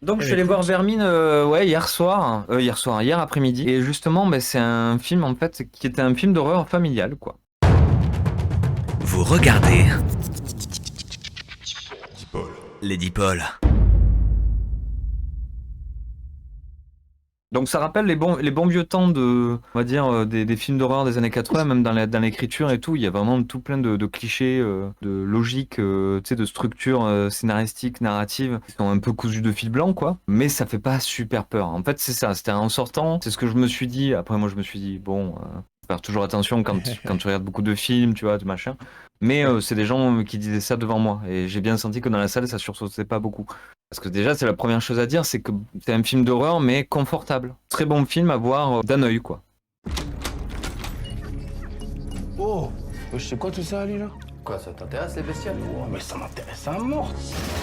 Donc Eh je ben, suis allé voir écoute, Vermine ouais, hier après-midi. Et justement, c'est un film en fait qui était un film d'horreur familial, quoi. Vous regardez Lady Paul. Donc ça rappelle les bons vieux temps de, on va dire, des films d'horreur des années 80, même dans l'écriture et tout. Il y a vraiment tout plein de clichés, de logique, tu sais, de structures scénaristiques, narratives, qui sont un peu cousues de fil blanc, quoi. Mais ça fait pas super peur. En fait, c'est ça. C'était en sortant, c'est ce que je me suis dit. Après, moi, je me suis dit, bon, faire toujours attention quand tu regardes beaucoup de films, tu vois, de machin. Mais ouais. c'est des gens qui disaient ça devant moi. Et j'ai bien senti que dans la salle, ça sursautait pas beaucoup. Parce que déjà, c'est la première chose à dire, c'est que c'est un film d'horreur, mais confortable. Très bon film à voir d'un œil, quoi. Oh, c'est quoi tout ça, Ali, là? Quoi, ça t'intéresse les bestioles? Oh, mais ça m'intéresse à mort.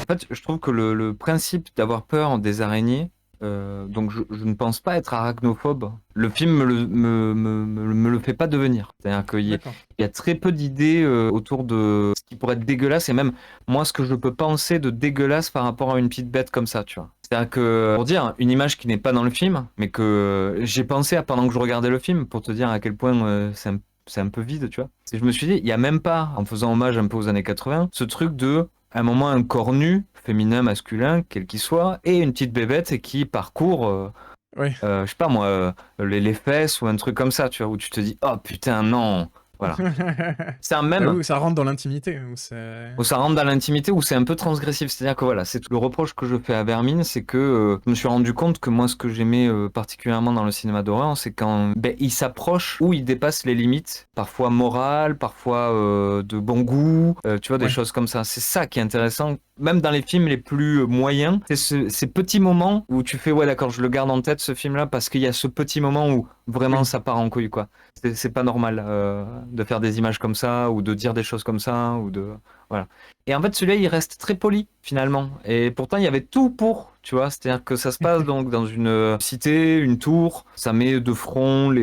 En fait, je trouve que le principe d'avoir peur des araignées, donc je ne pense pas être arachnophobe. Le film me le fait pas devenir. C'est-à-dire D'accord. il y a très peu d'idées autour de ce qui pourrait être dégueulasse, et même moi, ce que je peux penser de dégueulasse par rapport à une petite bête comme ça, tu vois. C'est-à-dire que, pour dire, une image qui n'est pas dans le film, mais que j'ai pensé à pendant que je regardais le film, pour te dire à quel point c'est un peu vide, tu vois. Et je me suis dit, il n'y a même pas, en faisant hommage un peu aux années 80, ce truc de, à un moment, un corps nu, féminin, masculin, quel qu'il soit, et une petite bébête qui parcourt, Ouais. je sais pas moi, les fesses ou un truc comme ça, tu vois, où tu te dis, oh putain, non. Voilà. C'est un Bah même oui, ça rentre dans l'intimité. Où c'est... où ça rentre dans l'intimité, où c'est un peu transgressif. C'est-à-dire que voilà, c'est tout le reproche que je fais à Vermine, c'est que je me suis rendu compte que moi, ce que j'aimais particulièrement dans le cinéma d'horreur, c'est quand il s'approche ou il dépasse les limites, parfois morales, parfois de bon goût, tu vois, des Ouais. choses comme ça. C'est ça qui est intéressant. Même dans les films les plus moyens, c'est ces petits moments où tu fais, ouais, d'accord, je le garde en tête, ce film-là, parce qu'il y a ce petit moment où vraiment Oui. ça part en couille, quoi. C'est pas normal de faire des images comme ça, ou de dire des choses comme ça, ou de... Voilà. Et en fait, celui-là, il reste très poli, finalement. Et pourtant, il y avait tout pour, tu vois. C'est-à-dire que ça se passe donc dans une cité, une tour. Ça met de front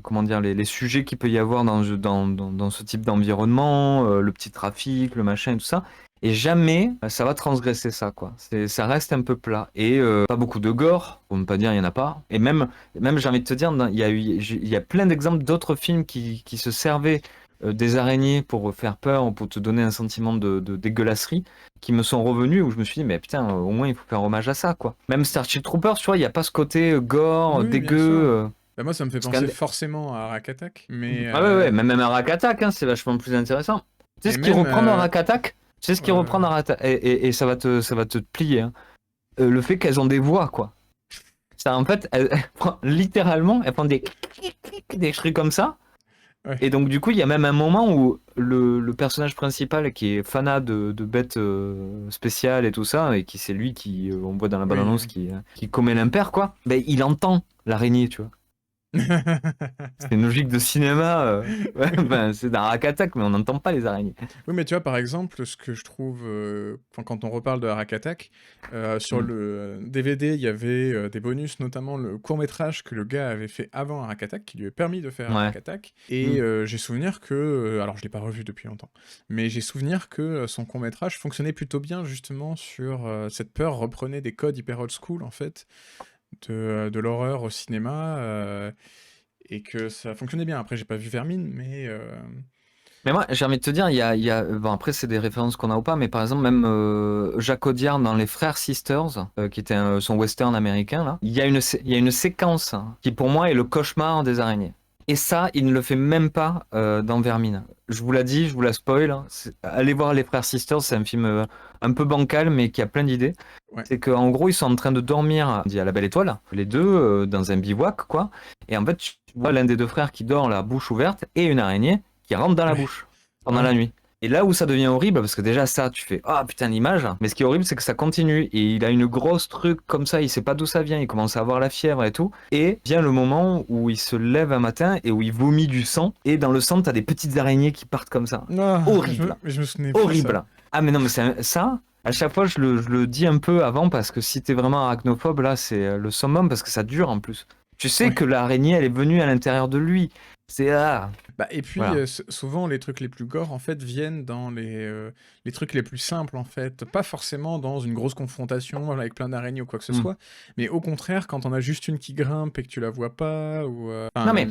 comment dire, les sujets qu'il peut y avoir dans ce type d'environnement, le petit trafic, le machin et tout ça. Et jamais ça va transgresser ça, quoi. Ça reste un peu plat. Et pas beaucoup de gore, pour ne pas dire il n'y en a pas. Et même j'ai envie de te dire, il y a plein d'exemples d'autres films qui se servaient des araignées pour faire peur ou pour te donner un sentiment de dégueulasserie qui me sont revenus où je me suis dit, mais putain, au moins il faut faire hommage à ça, quoi. Même Starship Troopers, tu vois, il n'y a pas ce côté gore, Oui, oui, bien dégueu. sûr. Bah moi, ça me fait Parce qu'un penser forcément à Arak Attack, mais ah ouais, ouais, même Arak Attack, hein, c'est vachement plus intéressant. Tu sais et ce qui même reprend dans Arak Attack? Tu sais ce qui reprend euh, dans Arak Attack? Et ça va te plier, hein. Le fait qu'elles ont des voix, quoi. Ça, en fait, littéralement, elles font des trucs comme ça. ouais. Et donc, du coup, il y a même un moment où le personnage principal, qui est fanat de bêtes spéciales et tout ça, et qui c'est lui qui, on voit dans la Oui. bande-annonce, qui commet l'impair, quoi, ben, il entend l'araignée, tu vois. C'est une logique de cinéma. Ouais, ben, c'est dans Rak Attack, mais on n'entend pas les araignées. Oui, mais tu vois, par exemple, ce que je trouve, enfin, quand on reparle de Arak Attack, sur Mm. le DVD, il y avait des bonus, notamment le court-métrage que le gars avait fait avant Arak Attack, qui lui a permis de faire Ouais. Arak Attack. Et Mm. j'ai souvenir que, alors je l'ai pas revu depuis longtemps, mais j'ai souvenir que son court-métrage fonctionnait plutôt bien, justement, sur cette peur, reprenait des codes hyper old school, en fait, de l'horreur au cinéma, et que ça fonctionnait bien. Après, j'ai pas vu Vermine, mais... Mais moi, j'ai envie de te dire, bon, après, c'est des références qu'on a ou pas, mais par exemple, même Jacques Audiard dans Les Frères Sisters, qui était son western américain, là, il y a une séquence qui, pour moi, est le cauchemar des araignées. Et ça, il ne le fait même pas dans Vermine. Je vous l'ai dit, je vous la spoil, hein. Allez voir Les Frères Sisters, c'est un film un peu bancal, mais qui a plein d'idées. Ouais. C'est qu'en gros, ils sont en train de dormir, dit à la Belle Étoile, les deux, dans un bivouac, quoi. Et en fait, tu vois l'un des deux frères qui dort la bouche ouverte et une araignée qui rentre dans la Ouais. bouche pendant la Ouais. nuit. Et là où ça devient horrible, parce que déjà ça, tu fais ah putain l'image, mais ce qui est horrible c'est que ça continue et il a une grosse truc comme ça, il sait pas d'où ça vient, il commence à avoir la fièvre et tout, et vient le moment où il se lève un matin et où il vomit du sang, et dans le sang t'as des petites araignées qui partent comme ça. Ah, Horrible, je me souvenais plus de ça. horrible. Ah mais non mais ça, à chaque fois je le dis un peu avant parce que si t'es vraiment arachnophobe là c'est le summum parce que ça dure en plus. Tu sais Ouais. que l'araignée elle est venue à l'intérieur de lui. C'est Bah, et puis, voilà. souvent, les trucs les plus gore, en fait, viennent dans les trucs les plus simples, en fait. Pas forcément dans une grosse confrontation voilà, avec plein d'araignées ou quoi que ce Mm. soit, mais au contraire, quand on a juste une qui grimpe et que tu la vois pas, ou... Non mais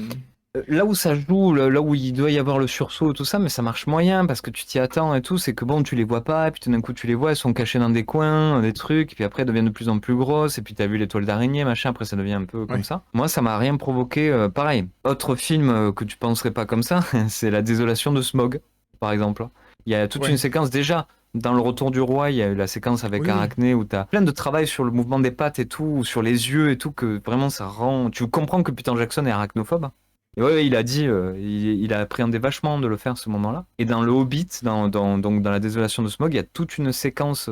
là où ça joue, là où il doit y avoir le sursaut et tout ça, mais ça marche moyen parce que tu t'y attends et tout, c'est que bon, tu les vois pas, et puis tout d'un coup tu les vois, elles sont cachées dans des coins, des trucs, et puis après elles deviennent de plus en plus grosses, et puis t'as vu les toiles d'araignée, machin, après ça devient un peu comme Ouais. ça. Moi, ça m'a rien provoqué, pareil. Autre film que tu penserais pas comme ça, c'est La Désolation de Smaug, par exemple. Il y a toute une Ouais. séquence déjà. Dans Le Retour du Roi, il y a eu la séquence avec Oui, oui. Arachné où t'as plein de travail sur le mouvement des pattes et tout, ou sur les yeux et tout, que vraiment ça rend. Tu comprends que Peter Jackson est arachnophobe. Et ouais, il a dit, il a appréhendé vachement de le faire ce moment-là. Et dans Le Hobbit, donc dans La Désolation de Smaug, il y a toute une séquence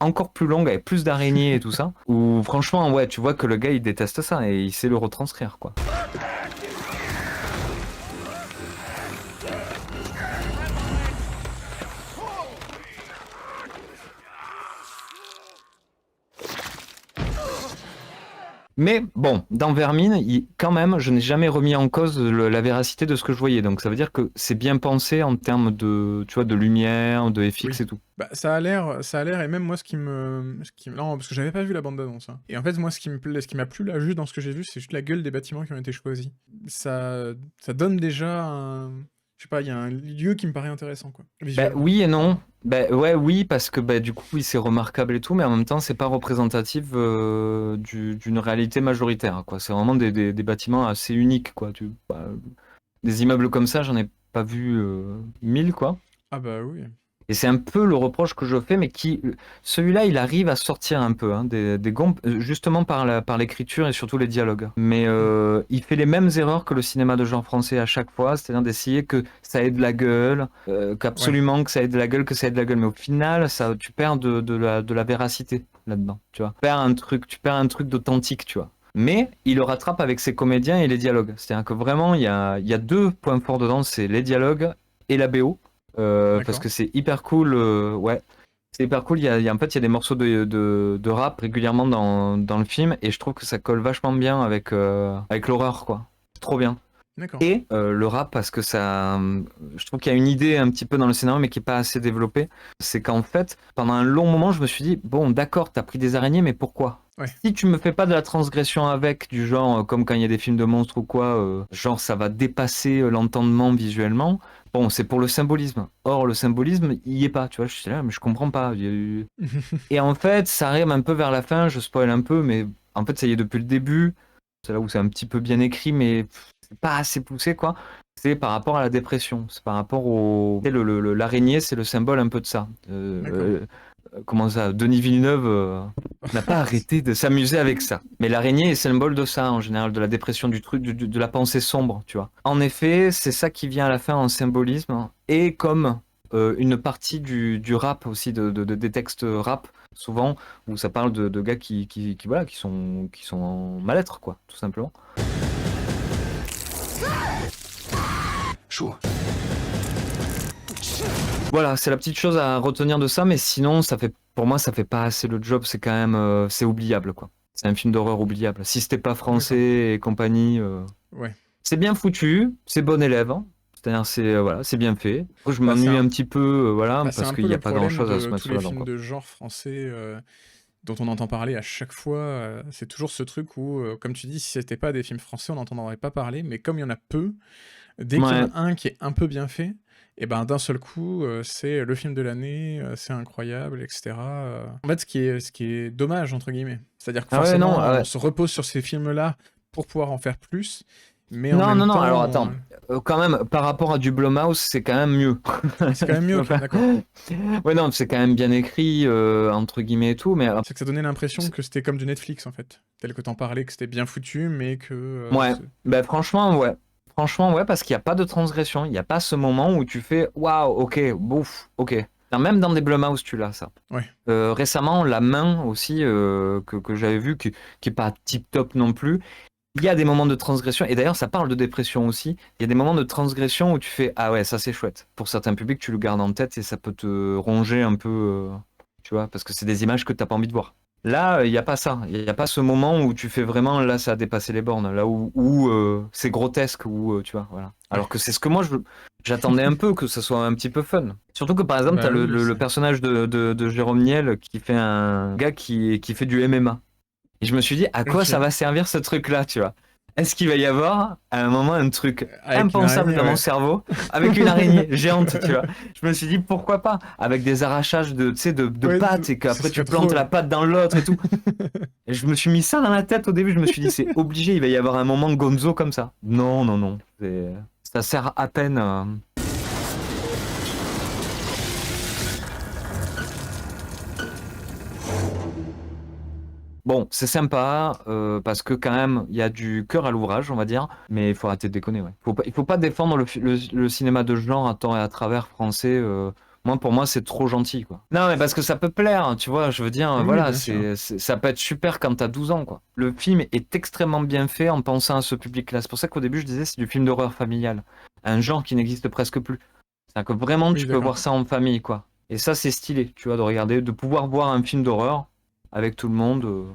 encore plus longue avec plus d'araignées et tout ça, où franchement, ouais, tu vois que le gars il déteste ça et il sait le retranscrire, quoi. Mais bon, dans Vermine, quand même, je n'ai jamais remis en cause la véracité de ce que je voyais. Donc ça veut dire que c'est bien pensé en termes de, tu vois, de lumière, de FX Oui. et tout. Bah, ça a l'air, et même moi, non, parce que j'avais pas vu la bande-annonce, hein. Et en fait, moi, ce qui m'a plu là, juste dans ce que j'ai vu, c'est juste la gueule des bâtiments qui ont été choisis. Ça donne déjà je sais pas, il y a un lieu qui me paraît intéressant, quoi, Bah visuellement. oui et non. Bah ouais, oui, parce que bah, du coup, oui, c'est remarquable et tout, mais en même temps, c'est pas représentatif d'une réalité majoritaire, quoi. C'est vraiment des bâtiments assez uniques, quoi. Des immeubles comme ça, j'en ai pas vu 1000, quoi. Ah bah oui. Et c'est un peu le reproche que je fais, mais celui-là, il arrive à sortir un peu des gonds, justement par l'écriture et surtout les dialogues. Mais Mm. il fait les mêmes erreurs que le cinéma de genre français à chaque fois, c'est-à-dire d'essayer que ça ait de la gueule, Ouais. qu'absolument que ça ait de la gueule, que ça ait de la gueule. Mais au final, tu perds de la véracité là-dedans, tu vois. Tu perds un truc d'authentique, tu vois. Mais il le rattrape avec ses comédiens et les dialogues. C'est-à-dire que vraiment, il y a deux points forts dedans, c'est les dialogues et la BO. Parce D'accord. que c'est hyper cool, ouais. C'est hyper cool. En fait, il y a des morceaux de rap régulièrement dans le film et je trouve que ça colle vachement bien avec l'horreur, quoi. C'est trop bien. D'accord. Et le rap, parce que je trouve qu'il y a une idée un petit peu dans le scénario, mais qui est pas assez développée. C'est qu'en fait, pendant un long moment, je me suis dit, bon, d'accord, t'as pris des araignées, mais pourquoi? Ouais. Si tu me fais pas de la transgression avec, du genre, comme quand il y a des films de monstres ou quoi, genre ça va dépasser l'entendement visuellement, bon, c'est pour le symbolisme. Or, le symbolisme, il y est pas, tu vois, je suis là, mais je comprends pas. Et en fait, ça arrive un peu vers la fin, je spoil un peu, mais en fait, ça y est depuis le début. C'est là où c'est un petit peu bien écrit, mais c'est pas assez poussé, quoi. C'est par rapport à la dépression. C'est par rapport au. Tu sais, l'araignée, c'est le symbole un peu de ça. D'accord. Comment ça? Denis Villeneuve n'a pas arrêté de s'amuser avec ça. Mais l'araignée est symbole de ça, en général, de la dépression, du truc, de la pensée sombre, tu vois. En effet, c'est ça qui vient à la fin en symbolisme. Et comme une partie du rap aussi, des textes rap, souvent, où ça parle de gars voilà, qui sont en mal-être, quoi, tout simplement. Chaud. Voilà, c'est la petite chose à retenir de ça, mais sinon, pour moi, ça fait pas assez le job, c'est quand même, c'est oubliable, quoi. C'est un film d'horreur oubliable. Si c'était pas D'accord. français et compagnie, Ouais. c'est bien foutu, c'est bon élève, hein. C'est-à-dire, voilà, c'est bien fait. Après, je Bah, m'ennuie un petit peu, voilà, c'est parce un qu'il peu n'y a le pas problème grand-chose à se de mettre tous sous les la dent, films quoi. de genre français dont on entend parler à chaque fois. C'est toujours ce truc où, comme tu dis, si c'était pas des films français, on n'entendrait pas parler, mais comme il y en a peu, dès qu'il y en Ouais, a un qui est un peu bien fait, et ben d'un seul coup, c'est le film de l'année, c'est incroyable, etc. En fait, ce qui est dommage, entre guillemets. C'est-à-dire que ah ouais, non, forcément, ah on ouais. se repose sur ces films-là pour pouvoir en faire plus, mais en Non, même non, non, alors temps, attends. Quand même, par rapport à du Blumhouse, c'est quand même mieux. c'est quand même Tu mieux, vois pas. d'accord. Ouais, non, c'est quand même bien écrit, entre guillemets et tout, mais C'est que ça donnait l'impression que c'était comme du Netflix, en fait. Tel que t'en parlais, que c'était bien foutu, mais que... ouais, ben franchement, ouais. Franchement, ouais, parce qu'il n'y a pas de transgression. Il n'y a pas ce moment où tu fais waouh, ok, bouf, ok. Alors, même dans des Blumhouse, tu l'as, ça. Ouais, Récemment, La Main aussi, que j'avais vu, qui est pas tip top non plus. Il y a des moments de transgression, et d'ailleurs, ça parle de dépression aussi. Il y a des moments de transgression où tu fais ah ouais, ça c'est chouette. Pour certains publics, tu le gardes en tête et ça peut te ronger un peu, tu vois, parce que c'est des images que t'as pas envie de voir. Là, il n'y a pas ça. Il n'y a pas ce moment où tu fais vraiment, là, ça a dépassé les bornes. Là où c'est grotesque, où, tu vois, voilà. Ouais. Alors que c'est ce que moi, j'attendais un peu, que ce soit un petit peu fun. Surtout que, par exemple, tu as Bah oui, le personnage de Jérôme Niel qui fait un gars qui fait du MMA. Et je me suis dit, à quoi ça Ok. va servir ce truc-là, tu vois? Est-ce qu'il va y avoir à un moment un truc Avec une impensable araignée, dans mon ouais. cerveau avec une araignée géante, tu vois? Je me suis dit, pourquoi pas? Avec des arrachages de, tu sais, de Ouais, pattes et ce qu'après serait tu plantes drôle. la patte dans l'autre et tout. Et je me suis mis ça dans la tête au début, je me suis dit, c'est obligé, il va y avoir un moment Gonzo comme ça. Non, non, non. Ça sert à peine. Bon, c'est sympa, parce que quand même, il y a du cœur à l'ouvrage, on va dire, mais il faut arrêter de déconner, ouais. Il faut pas défendre le cinéma de genre à tort et à travers français. Moi, pour moi, c'est trop gentil, quoi. Non, mais parce que ça peut plaire, hein, tu vois, je veux dire, Oui, voilà, bien sûr. ça peut être super quand t'as 12 ans, quoi. Le film est extrêmement bien fait en pensant à ce public-là. C'est pour ça qu'au début, je disais, c'est du film d'horreur familial. Un genre qui n'existe presque plus. C'est-à-dire que vraiment, Oui, tu peux d'accord. voir ça en famille, quoi. Et ça, c'est stylé, tu vois, de regarder, de pouvoir voir un film d'horreur avec tout le monde.